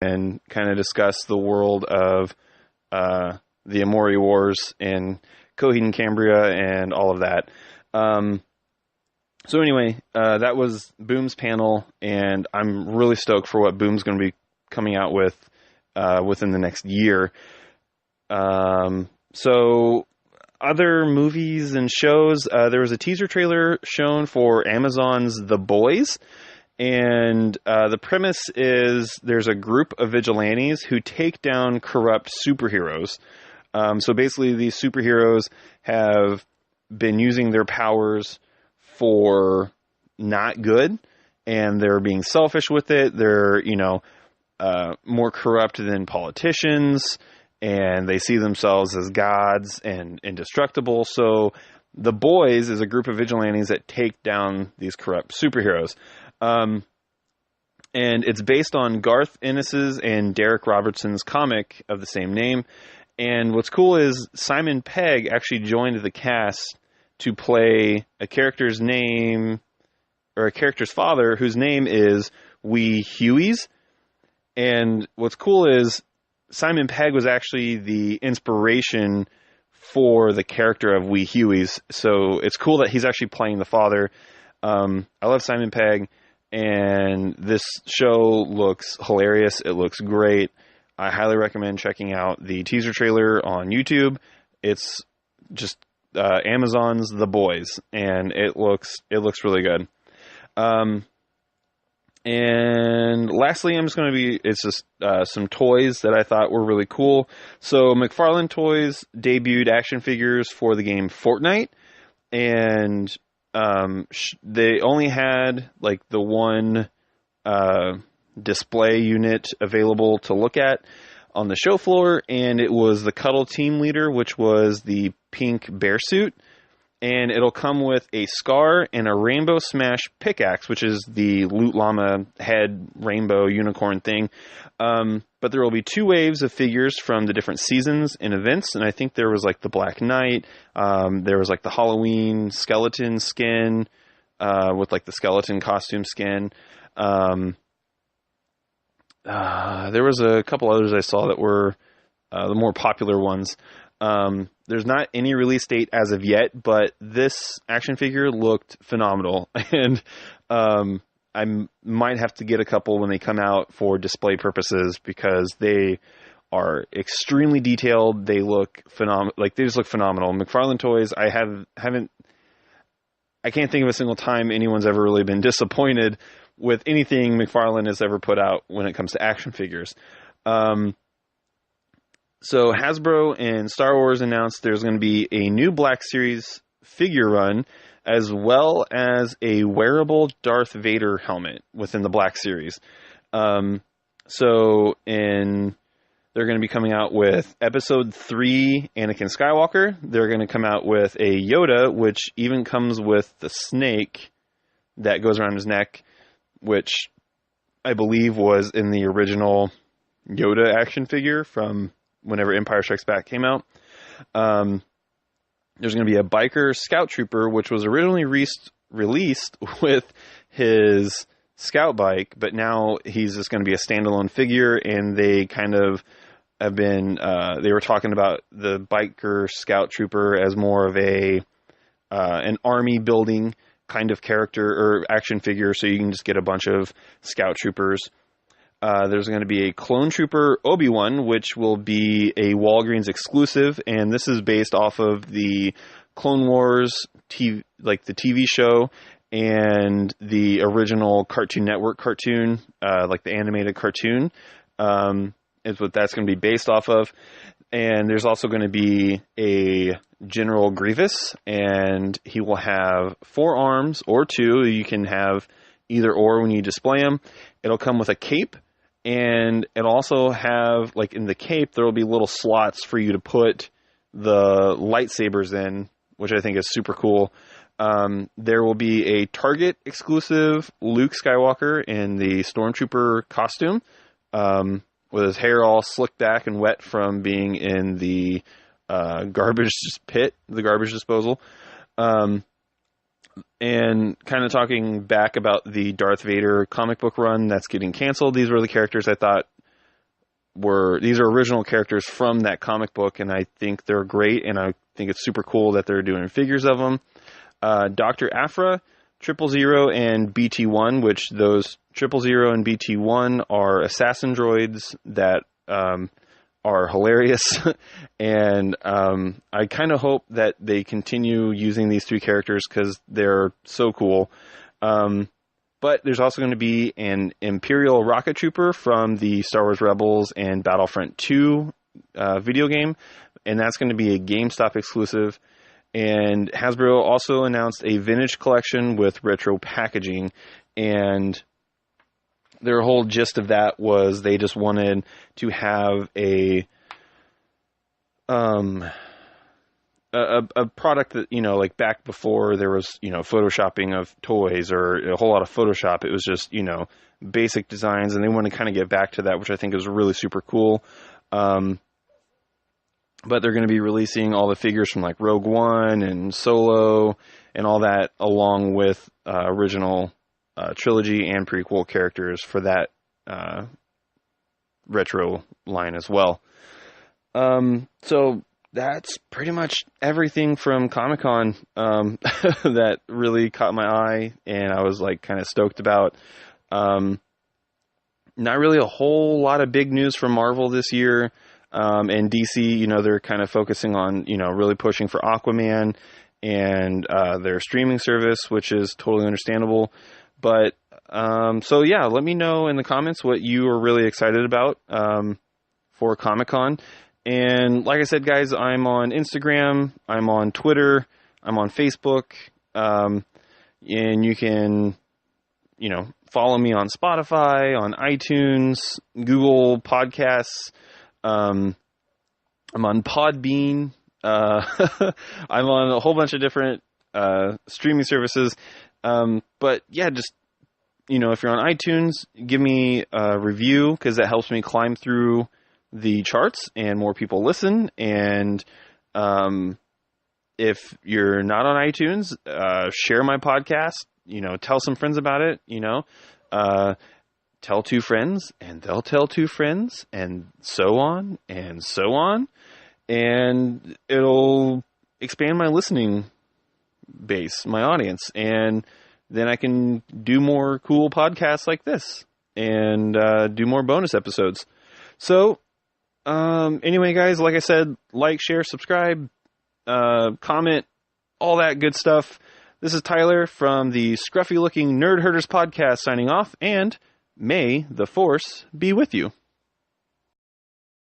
and kind of discuss the world of the Amori Wars and Coheed and Cambria and all of that. So anyway, that was Boom's panel, and I'm really stoked for what Boom's going to be coming out with within the next year. So other movies and shows, there was a teaser trailer shown for Amazon's The Boys. And the premise is there's a group of vigilantes who take down corrupt superheroes. So basically these superheroes have been using their powers for not good, and they're being selfish with it. They're, more corrupt than politicians, and they see themselves as gods and indestructible. So The Boys is a group of vigilantes that take down these corrupt superheroes. And it's based on Garth Ennis's and Derek Robertson's comic of the same name. And what's cool is Simon Pegg actually joined the cast to play a character's name, or a character's father, whose name is Wee Huey's. And what's cool is Simon Pegg was actually the inspiration for the character of Wee Huey's. So it's cool that he's actually playing the father. I love Simon Pegg. And this show looks hilarious. It looks great. I highly recommend checking out the teaser trailer on YouTube. It's just Amazon's The Boys, and it looks really good. And lastly, it's just some toys that I thought were really cool. So McFarlane Toys debuted action figures for the game Fortnite, and they only had like the one display unit available to look at on the show floor, and it was the Cuddle Team Leader, which was the pink bear suit, and it'll come with a scar and a Rainbow Smash pickaxe, which is the Loot Llama head rainbow unicorn thing. But there will be 2 waves of figures from the different seasons and events, and I think there was like the Black Knight, there was like the Halloween skeleton skin, with like the skeleton costume skin. There was a couple others I saw that were the more popular ones. There's not any release date as of yet, but this action figure looked phenomenal, and I might have to get a couple when they come out for display purposes, because they are extremely detailed. They look phenomenal. Like, they just look phenomenal. McFarlane Toys, I can't think of a single time anyone's ever really been disappointed with anything McFarlane has ever put out when it comes to action figures. So Hasbro and Star Wars announced there's going to be a new Black Series figure run, as well as a wearable Darth Vader helmet within the Black Series. They're going to be coming out with Episode 3 Anakin Skywalker. They're going to come out with a Yoda, which even comes with the snake that goes around his neck, which I believe was in the original Yoda action figure from whenever Empire Strikes Back came out. There's going to be a biker scout trooper, which was originally released with his scout bike, but now he's just going to be a standalone figure, and they kind of have been, they were talking about the biker scout trooper as more of an army building kind of character or action figure, so you can just get a bunch of scout troopers. There's going to be a clone trooper Obi-Wan, which will be a Walgreens exclusive, and this is based off of the Clone Wars TV, like the TV show, and the original Cartoon Network cartoon, like the animated cartoon, is what that's going to be based off of. And there's also going to be a General Grievous, and he will have 4 arms or 2. You can have either or when you display him. It'll come with a cape, and it'll also have, like in the cape, there will be little slots for you to put the lightsabers in, which I think is super cool. There will be a Target exclusive Luke Skywalker in the Stormtrooper costume, with his hair all slicked back and wet from being in the garbage pit, the garbage disposal. And kind of talking back about the Darth Vader comic book run that's getting canceled, these were the characters I thought these are original characters from that comic book, and I think they're great, and I think it's super cool that they're doing figures of them. Dr. Aphra, 000, and BT1, which those 000 and BT1 are assassin droids that are hilarious, and I kind of hope that they continue using these three characters because they're so cool. But there's also going to be an Imperial rocket trooper from the Star Wars Rebels and Battlefront 2 video game, and that's going to be a GameStop exclusive. And Hasbro also announced a vintage collection with retro packaging, and their whole gist of that was they just wanted to have a product that, you know, like back before there was, you know, photoshopping of toys or a whole lot of Photoshop. It was just, you know, basic designs, and they want to kind of get back to that, which I think is really super cool. But they're going to be releasing all the figures from like Rogue One and Solo and all that, along with original trilogy and prequel characters for that retro line as well. So that's pretty much everything from Comic-Con that really caught my eye and I was like kind of stoked about. Not really a whole lot of big news from Marvel this year. And DC, you know, they're kind of focusing on, you know, really pushing for Aquaman and their streaming service, which is totally understandable. But so yeah, let me know in the comments what you are really excited about for Comic-Con. And like I said, guys, I'm on Instagram, I'm on Twitter, I'm on Facebook, and you can, you know, follow me on Spotify, on iTunes, Google Podcasts. I'm on Podbean. I'm on a whole bunch of different streaming services. But yeah, just, you know, if you're on iTunes, give me a review because that helps me climb through the charts and more people listen. And if you're not on iTunes, share my podcast, you know, tell some friends about it, you know, tell two friends and they'll tell two friends and so on and so on. And it'll expand my listening base, my audience. And then I can do more cool podcasts like this and do more bonus episodes. So anyway, guys, like I said, like, share, subscribe, comment, all that good stuff. This is Tyler from the Scruffy Looking Nerd Herders podcast signing off, and may the Force be with you.